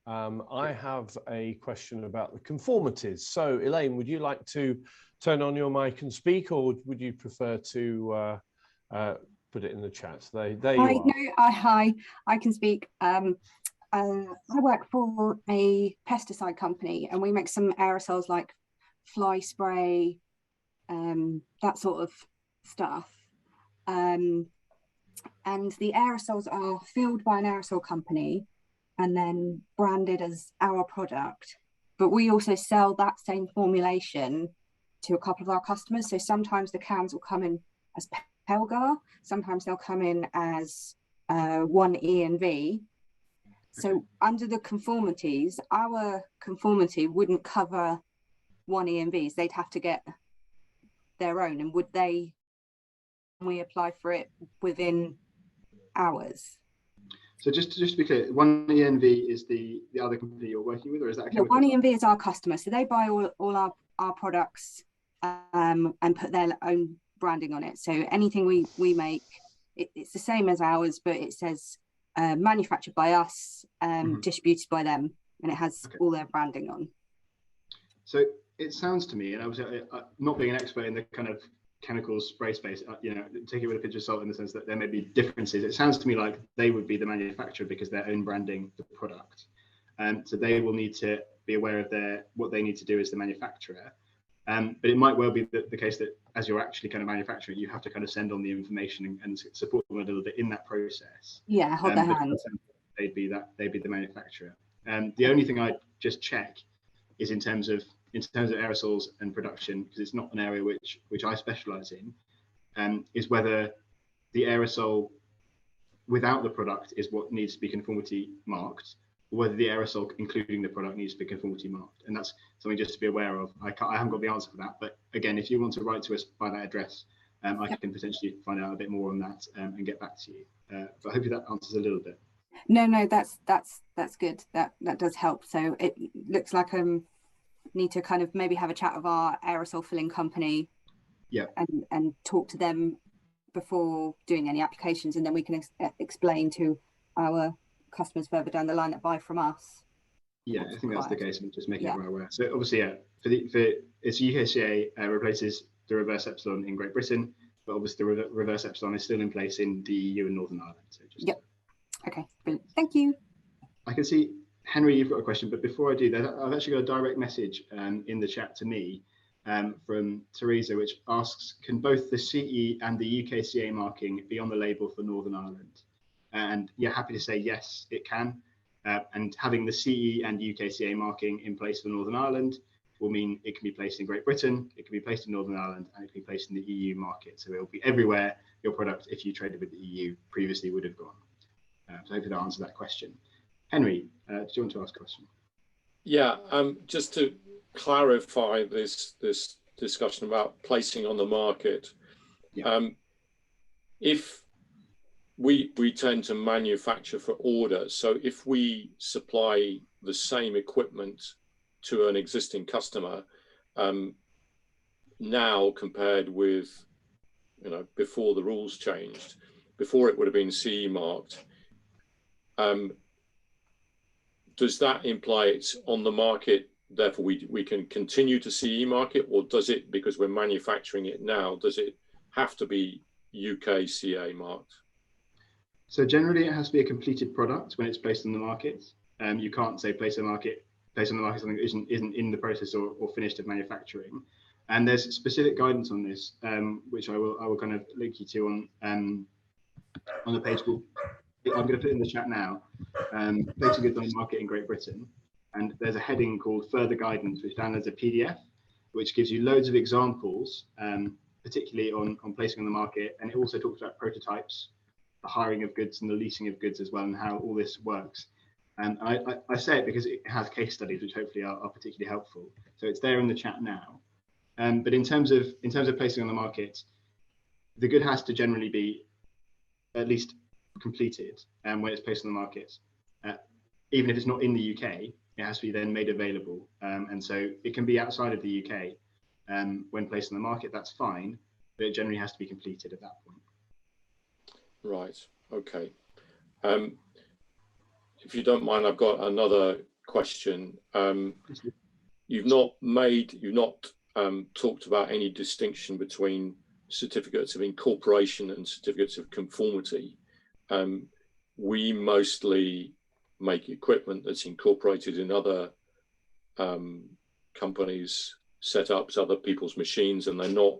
[SPEAKER 1] I have a question about the conformities. So Elaine, would you like to turn on your mic and speak, or would you prefer to put it in the chat? There you are.
[SPEAKER 2] No, hi, I can speak. I work for a pesticide company, and we make some aerosols like fly spray, that sort of stuff. And the aerosols are filled by an aerosol company and then branded as our product. But we also sell that same formulation to a couple of our customers. So sometimes the cans will come in as Pelgar, sometimes they'll come in as 1E and V. So under the conformities, our conformity wouldn't cover 1E and Vs. They'd have to get their own. And we apply for it within hours?
[SPEAKER 3] So just to be clear, 1ENV is the other company you're working with, or is that a chemical?
[SPEAKER 2] 1ENV is our customer, so they buy all our products and put their own branding on it. So anything we make, it's the same as ours, but it says manufactured by us, distributed by them, and it has all their branding on.
[SPEAKER 3] So it sounds to me, and obviously not being an expert in the kind of chemicals spray space, take it with a pinch of salt in the sense that there may be differences. It sounds to me like they would be the manufacturer because they're own branding the product, and so they will need to be aware of what they need to do as the manufacturer. But it might well be the case that as you're actually kind of manufacturing, you have to kind of send on the information and support them a little bit in that process.
[SPEAKER 2] Yeah, hold their hand.
[SPEAKER 3] They'd be the manufacturer. The only thing I'd just check is in terms of aerosols and production, because it's not an area which I specialize in, is whether the aerosol without the product is what needs to be conformity marked, or whether the aerosol including the product needs to be conformity marked. And that's something just to be aware of. I haven't got the answer for that, but again, if you want to write to us by that address, I can potentially find out a bit more on that and get back to you. But hopefully that answers a little bit.
[SPEAKER 2] No, that's good. That does help. So it looks like need to kind of maybe have a chat with our aerosol filling company, and talk to them before doing any applications, and then we can explain to our customers further down the line that buy from us.
[SPEAKER 3] Yeah, I think that's the case. I'm just making everyone aware. So obviously, for it's UKCA replaces the reverse epsilon in Great Britain, but obviously the reverse epsilon is still in place in the EU and Northern Ireland. So just
[SPEAKER 2] okay, brilliant. Thank you.
[SPEAKER 3] I can see Henry, you've got a question, but before I do that, I've actually got a direct message in the chat to me from Teresa, which asks, can both the CE and the UKCA marking be on the label for Northern Ireland? And yeah, happy to say yes, it can. And having the CE and UKCA marking in place for Northern Ireland will mean it can be placed in Great Britain, it can be placed in Northern Ireland, and it can be placed in the EU market. So it will be everywhere your product, if you traded with the EU previously, would have gone. So hopefully that answers that question. Henry, do you want to ask a question?
[SPEAKER 5] Yeah, just to clarify this discussion about placing on the market. If we tend to manufacture for order, so if we supply the same equipment to an existing customer now compared with before the rules changed, before it would have been CE marked, does that imply it's on the market, therefore we can continue to CE market, or does it, because we're manufacturing it now, does it have to be UKCA marked?
[SPEAKER 3] So generally it has to be a completed product when it's placed on the market. You can't say place on the market something that isn't in the process or finished of manufacturing. And there's specific guidance on this, which I will kind of link you to on the page called, I'm going to put it in the chat now, placing goods on the market in Great Britain. And there's a heading called Further Guidance, which downloads a PDF, which gives you loads of examples, particularly on placing on the market. And it also talks about prototypes, the hiring of goods and the leasing of goods as well, and how all this works. And I say it because it has case studies, which hopefully are particularly helpful. So it's there in the chat now. But in terms of placing on the market, the good has to generally be at least completed when it's placed on the market. Even if it's not in the UK, it has to be then made available. And so it can be outside of the UK when placed on the market, that's fine, but it generally has to be completed at that point. Right,
[SPEAKER 5] okay. If you don't mind, I've got another question. You've not talked about any distinction between certificates of incorporation and certificates of conformity. We mostly make equipment that's incorporated in other companies' setups, other people's machines, and they're not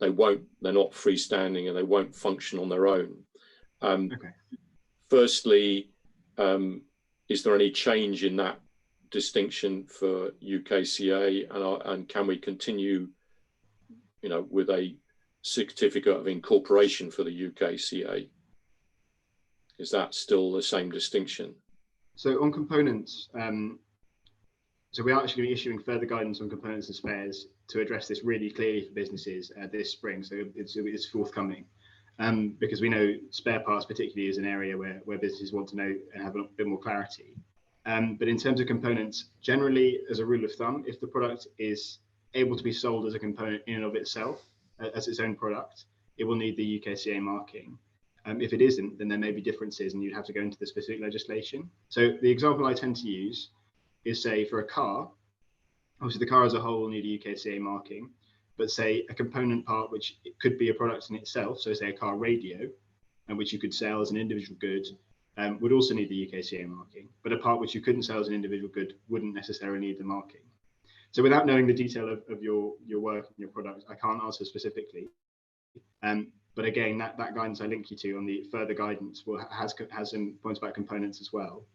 [SPEAKER 5] freestanding, and they won't function on their own.
[SPEAKER 3] Okay.
[SPEAKER 5] Firstly, is there any change in that distinction for UKCA, and can we continue, with a certificate of incorporation for the UKCA? Is that still the same distinction?
[SPEAKER 3] So on components, so we are actually issuing further guidance on components and spares to address this really clearly for businesses this spring. So it's forthcoming, because we know spare parts particularly is an area where businesses want to know and have a bit more clarity. But in terms of components, generally, as a rule of thumb, if the product is able to be sold as a component in and of itself, as its own product, it will need the UKCA marking. If it isn't, then there may be differences and you'd have to go into the specific legislation. So the example I tend to use is, say, for a car, obviously the car as a whole will need a UKCA marking, but say a component part which it could be a product in itself, so say a car radio, and which you could sell as an individual good, would also need the UKCA marking, but a part which you couldn't sell as an individual good wouldn't necessarily need the marking. So without knowing the detail of your work and your product, I can't answer specifically. But again, that guidance I link you to on the further guidance has some points about components as well.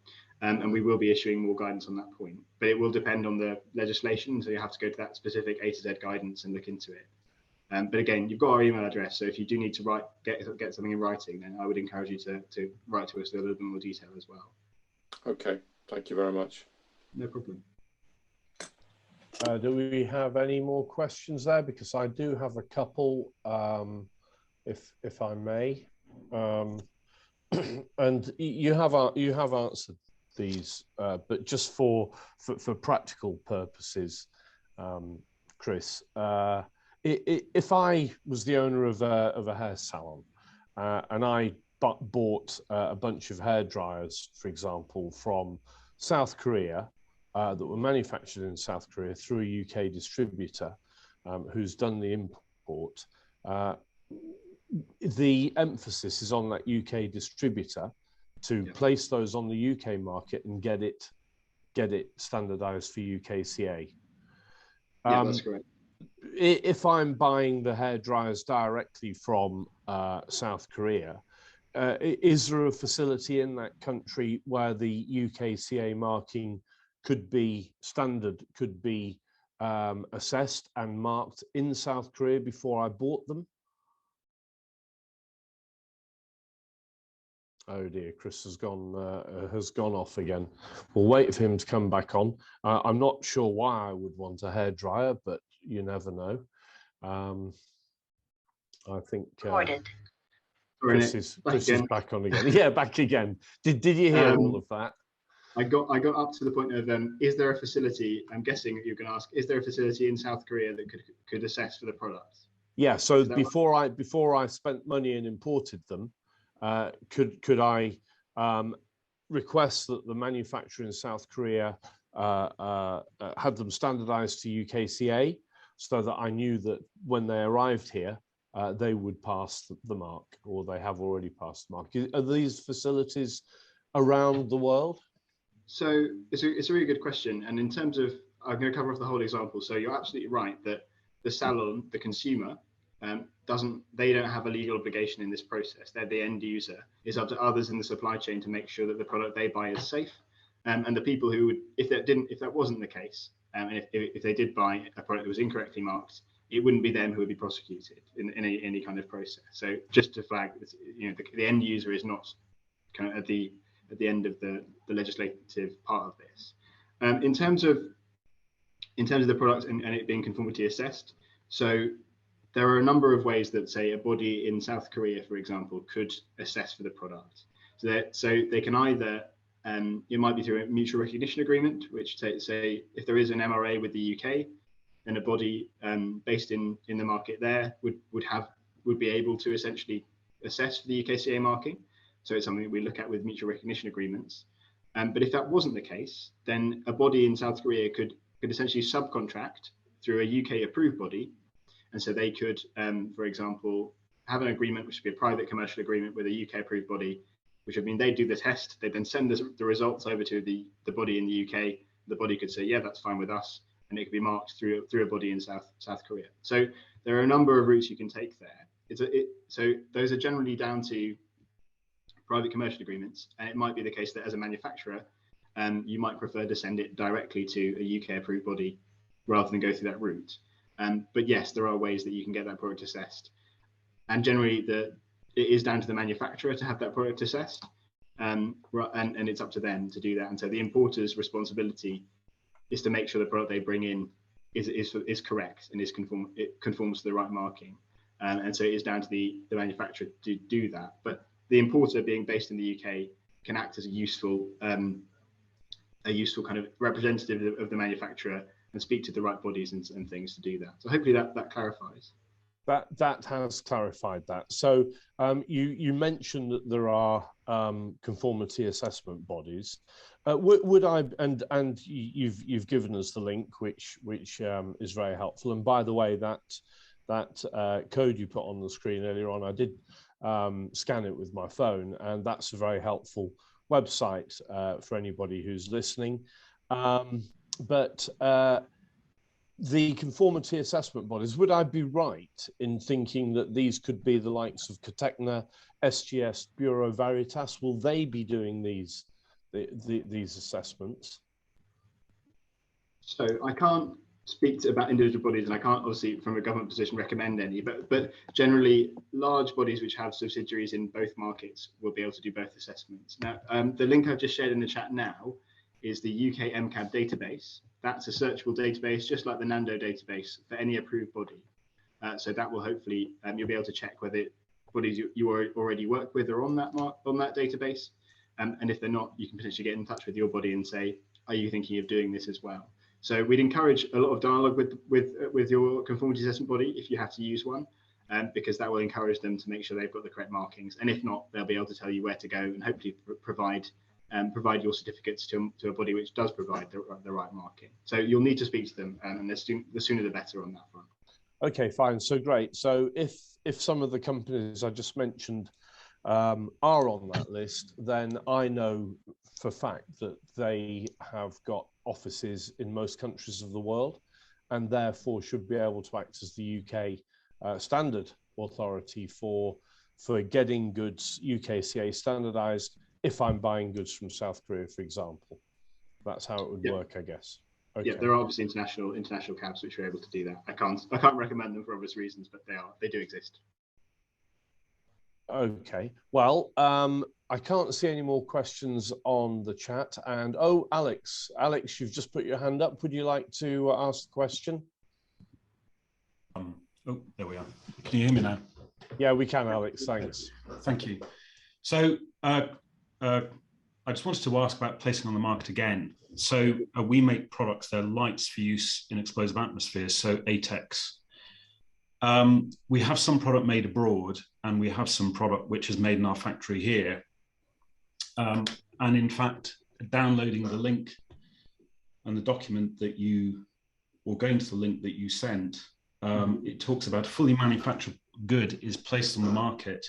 [SPEAKER 3] And we will be issuing more guidance on that point, but it will depend on the legislation. So you have to go to that specific A to Z guidance and look into it. But again, you've got our email address. So if you do need to get something in writing, then I would encourage you to write to us with a little bit more detail as well. Okay,
[SPEAKER 5] thank you very much.
[SPEAKER 3] No problem.
[SPEAKER 1] Do we have any more questions there? Because I do have a couple, if I may. And you have answered these, but just for practical purposes, Chris, if I was the owner of a hair salon and I bought a bunch of hair dryers, for example, from South Korea, that were manufactured in South Korea through a UK distributor who's done the import, the emphasis is on that UK distributor to place those on the UK market and get it standardized for UKCA.
[SPEAKER 3] Yeah, that's correct.
[SPEAKER 1] If I'm buying the hair dryers directly from South Korea, is there a facility in that country where the UKCA marking could be assessed and marked in South Korea before I bought them? Oh dear, Chris has gone off again. We'll wait for him to come back on. I'm not sure why I would want a hairdryer, but you never know. I think Chris is back on again. Yeah, back again. Did you hear all of that?
[SPEAKER 3] I got up to the point of is there a facility? I'm guessing you're going to ask, is there a facility in South Korea that could assess for the product?
[SPEAKER 1] Yeah. So before I spent money and imported them, could I request that the manufacturer in South Korea had them standardized to UKCA, so that I knew that when they arrived here, they would pass the mark, or they have already passed the mark? Are these facilities around the world?
[SPEAKER 3] So it's a really good question. And in terms of, I'm going to cover off the whole example. So you're absolutely right that the salon, the consumer, they don't have a legal obligation in this process. They're the end user. It's up to others in the supply chain to make sure that the product they buy is safe. And the people who would, if that wasn't the case, and if they did buy a product that was incorrectly marked, it wouldn't be them who would be prosecuted in any kind of process. So just to flag, the end user is not kind of at the end of the legislative part of this. In terms of the product and it being conformity assessed, so there are a number of ways that, say, a body in South Korea, for example, could assess for the product. So they can either, it might be through a mutual recognition agreement, which say if there is an MRA with the UK, then a body based in the market there would be able to essentially assess for the UKCA marking. So it's something that we look at with mutual recognition agreements. But if that wasn't the case, then a body in South Korea could essentially subcontract through a UK approved body. And so they could, for example, have an agreement, which would be a private commercial agreement with a UK approved body, which would mean they do the test, they then send the results over to the body in the UK. The body could say, yeah, that's fine with us. and it can be marked through a body in South Korea. So there are a number of routes you can take there. So those are generally down to private commercial agreements, and it might be the case that as a manufacturer, you might prefer to send it directly to a UK approved body rather than go through that route. But yes, there are ways that you can get that product assessed, and generally it is down to the manufacturer to have that product assessed, and it's up to them to do that. And so the importer's responsibility is to make sure the product they bring in is correct and it conforms to the right marking. And so it is down to the manufacturer to do that. But the importer, being based in the UK, can act as a useful kind of representative of the manufacturer and speak to the right bodies and things to do that. So hopefully that clarifies.
[SPEAKER 1] That has clarified that. So you mentioned that there are conformity assessment bodies. Would I and you've given us the link, which is very helpful. And by the way, that code you put on the screen earlier on, I did scan it with my phone, and that's a very helpful website for anybody who's listening. But the conformity assessment bodies, would I be right in thinking that these could be the likes of Catechna, SGS, Bureau Veritas? Will they be doing these assessments?
[SPEAKER 3] So I can't speak about individual bodies, and I can't obviously from a government position recommend any, but generally large bodies which have subsidiaries in both markets will be able to do both assessments. Now, the link I've just shared in the chat now is the Uk Mcab Database. That's a searchable database, just like the Nando database, for any approved body. So that will hopefully, you'll be able to check whether bodies you already work with are on that database. And if they're not, you can potentially get in touch with your body and say, are you thinking of doing this as well? So we'd encourage a lot of dialogue with your conformity assessment body if you have to use one, because that will encourage them to make sure they've got the correct markings. And if not, they'll be able to tell you where to go and hopefully provide your certificates to a body which does provide the right marking. So you'll need to speak to them, and the sooner the better on that front.
[SPEAKER 1] Okay, fine. So great. So if some of the companies I just mentioned are on that list, then I know for fact that they have got offices in most countries of the world, and therefore should be able to act as the UK standard authority for getting goods UKCA standardized if I'm buying goods from South Korea, for example. That's how it would work, I guess. Okay.
[SPEAKER 3] Yeah, there are obviously international cabs which are able to do that. I can't recommend them for obvious reasons, but they do exist.
[SPEAKER 1] Okay. Well, I can't see any more questions on the chat. And Alex, you've just put your hand up. Would you like to ask the question?
[SPEAKER 6] There we are. Can you hear me now?
[SPEAKER 1] Yeah, we can, Alex. Thanks.
[SPEAKER 6] Thank you. So I just wanted to ask about placing on the market again. So we make products, they're lights for use in explosive atmospheres, so ATEX. We have some product made abroad, and we have some product which is made in our factory here. And in fact, downloading the link and the document that or going to the link that you sent, it talks about a fully manufactured good is placed on the market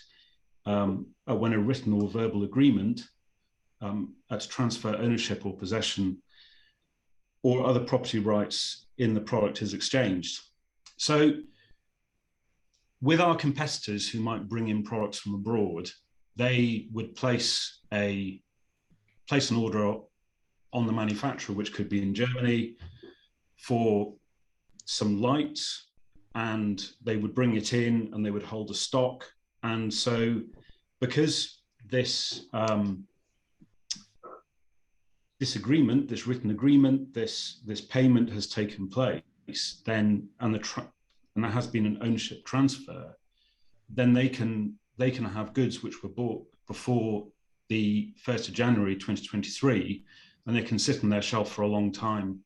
[SPEAKER 6] when a written or verbal agreement to transfer ownership or possession or other property rights in the product is exchanged. So with our competitors who might bring in products from abroad, they would place an order on the manufacturer, which could be in Germany, for some lights, and they would bring it in and they would hold a stock. And so because this agreement, this written agreement, this payment has taken place, then and there has been an ownership transfer, then they can have goods which were bought before the 1st of January 2023, and they can sit on their shelf for a long time,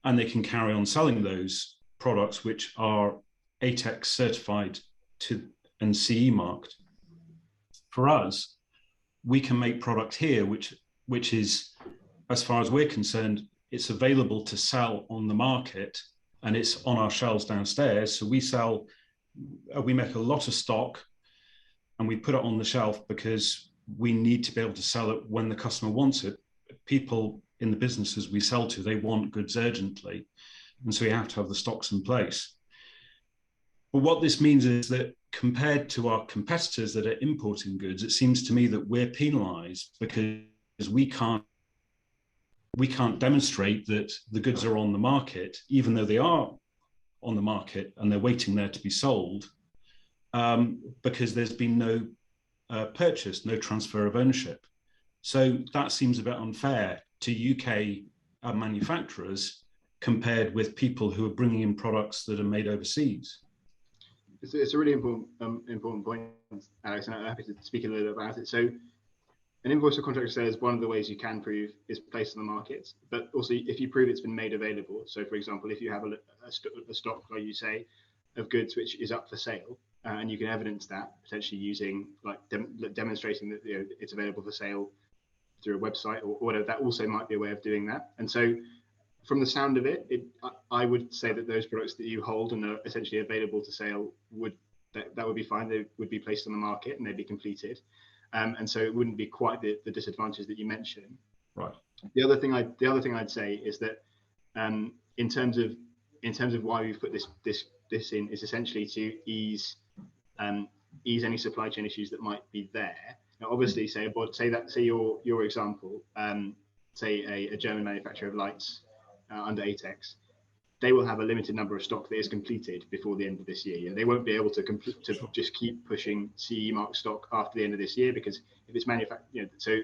[SPEAKER 6] and they can carry on selling those products which are ATEX certified and CE marked. For us, we can make product here which is, as far as we're concerned, it's available to sell on the market, and it's on our shelves downstairs. So we make a lot of stock, and we put it on the shelf because we need to be able to sell it when the customer wants it. People in the businesses we sell to, they want goods urgently. And so we have to have the stocks in place. But what this means is that compared to our competitors that are importing goods, it seems to me that we're penalized because we can't demonstrate that the goods are on the market, even though they are on the market and they're waiting there to be sold, because there's been no purchase, no transfer of ownership. So that seems a bit unfair to UK manufacturers compared with people who are bringing in products that are made overseas.
[SPEAKER 3] It's a really important point, Alex, and I'm happy to speak a little bit about it. So an invoice or contract says one of the ways you can prove is placed on the market, but also if you prove it's been made available. So for example, if you have a stock, like you say, of goods which is up for sale, and you can evidence that potentially using like demonstrating that it's available for sale through a website or whatever, that also might be a way of doing that. And so from the sound of it, I would say that those products that you hold and are essentially available to sale that would be fine. They would be placed on the market and they'd be completed. And so it wouldn't be quite the disadvantage that you mentioned.
[SPEAKER 6] Right.
[SPEAKER 3] The other thing I'd say is that in terms of why we've put this in is essentially to ease any supply chain issues that might be there. Now, obviously, say your example, say a German manufacturer of lights under ATEX, they will have a limited number of stock that is completed before the end of this year. They won't be able to just keep pushing CE mark stock after the end of this year, because if it's manufactured, so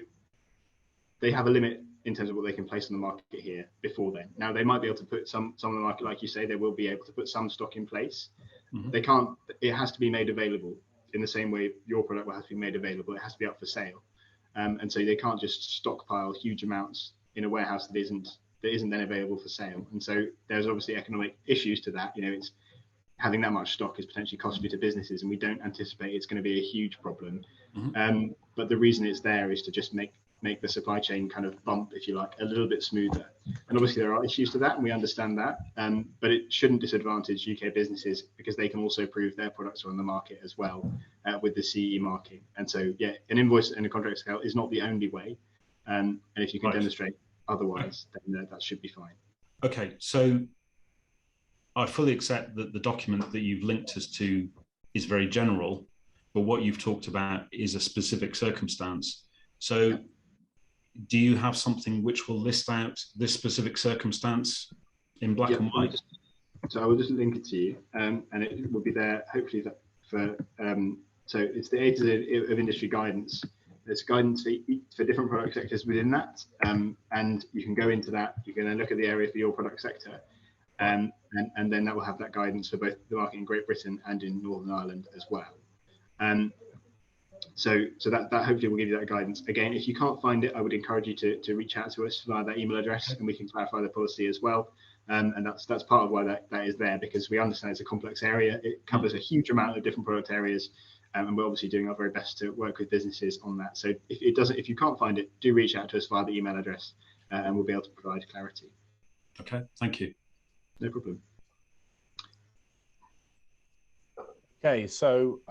[SPEAKER 3] they have a limit in terms of what they can place on the market here before then. Now they might be able to put some on the market, like you say, they will be able to put some stock in place. Mm-hmm. They can't. It has to be made available in the same way your product will have to be made available. It has to be up for sale, and so they can't just stockpile huge amounts in a warehouse that isn't then available for sale. And so there's obviously economic issues to that. It's having that much stock is potentially costly to businesses, and we don't anticipate it's going to be a huge problem. Mm-hmm. But the reason it's there is to just make the supply chain kind of bump, if you like, a little bit smoother. And obviously there are issues to that, and we understand that, but it shouldn't disadvantage UK businesses, because they can also prove their products are on the market as well with the CE marking. And so, yeah, an invoice and a contract scale is not the only way. And if you can demonstrate otherwise, then that should be fine.
[SPEAKER 6] Okay, so I fully accept that the document that you've linked us to is very general, but what you've talked about is a specific circumstance. So do you have something which will list out this specific circumstance in black and white?
[SPEAKER 3] So I will just link it to you, and it will be there hopefully for so it's the A to Z of industry guidance. There's guidance for different product sectors within that, and you can go into that. You can then look at the area for your product sector, and then that will have that guidance for both the market in Great Britain and in Northern Ireland as well. So that hopefully will give you that guidance. Again, if you can't find it, I would encourage you to reach out to us via that email address, and we can clarify the policy as well. And that's part of why that is there, because we understand it's a complex area. It covers a huge amount of different product areas, and we're obviously doing our very best to work with businesses on that. So if you can't find it, do reach out to us via the email address, and we'll be able to provide clarity.
[SPEAKER 6] Okay, thank you.
[SPEAKER 3] No problem.
[SPEAKER 1] Okay, so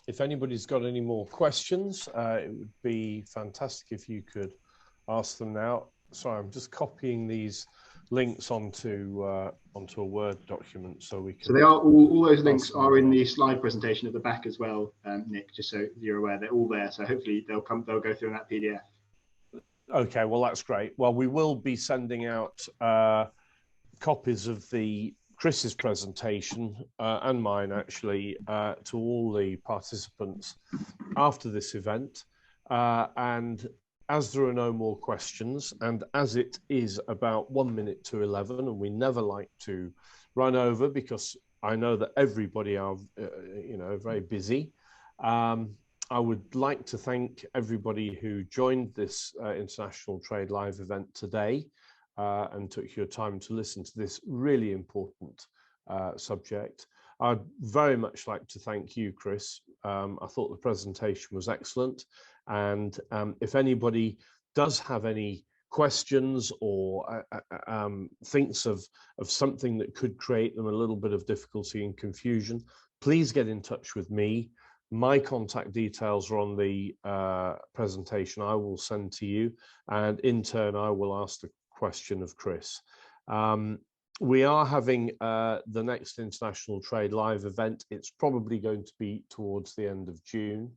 [SPEAKER 1] if anybody's got any more questions, it would be fantastic if you could ask them now. Sorry, I'm just copying these links onto a Word document so we can.
[SPEAKER 3] So they are all those links are in the slide presentation at the back as well, Nick. Just so you're aware, they're all there. So hopefully they'll go through in that PDF.
[SPEAKER 1] Okay, well that's great. Well, we will be sending out copies of Chris's presentation and mine actually to all the participants after this event, and as there are no more questions, and as it is about 1 minute to 11, and we never like to run over because I know that everybody are very busy, I would like to thank everybody who joined this International Trade Live event today and took your time to listen to this really important subject. I'd very much like to thank you, Chris. I thought the presentation was excellent. And if anybody does have any questions or thinks of something that could create them a little bit of difficulty and confusion, please get in touch with me. My contact details are on the presentation I will send to you, and in turn I will ask the question of Chris. We are having the next International Trade Live event. It's probably going to be towards the end of June.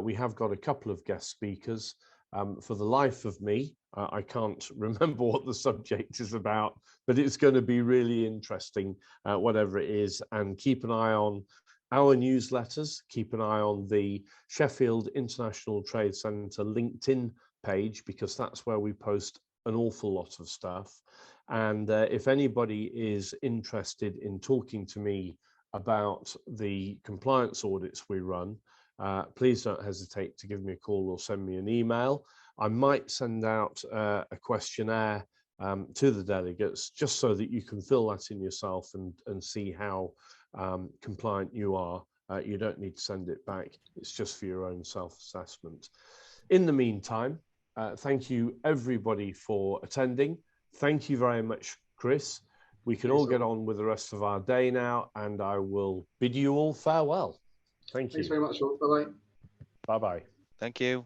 [SPEAKER 1] We have got a couple of guest speakers. For the life of me, I can't remember what the subject is about, but it's going to be really interesting, whatever it is. And keep an eye on our newsletters, keep an eye on the Sheffield International Trade Centre LinkedIn page, because that's where we post an awful lot of stuff. And if anybody is interested in talking to me about the compliance audits we run, please don't hesitate to give me a call or send me an email. I might send out a questionnaire to the delegates, just so that you can fill that in yourself and see how compliant you are. You don't need to send it back. It's just for your own self-assessment. In the meantime, thank you everybody for attending. Thank you very much, Chris. We can all get on with the rest of our day now, and I will bid you all farewell. Thank you.
[SPEAKER 3] Thanks very much. Bye-bye.
[SPEAKER 1] Bye-bye.
[SPEAKER 7] Thank you.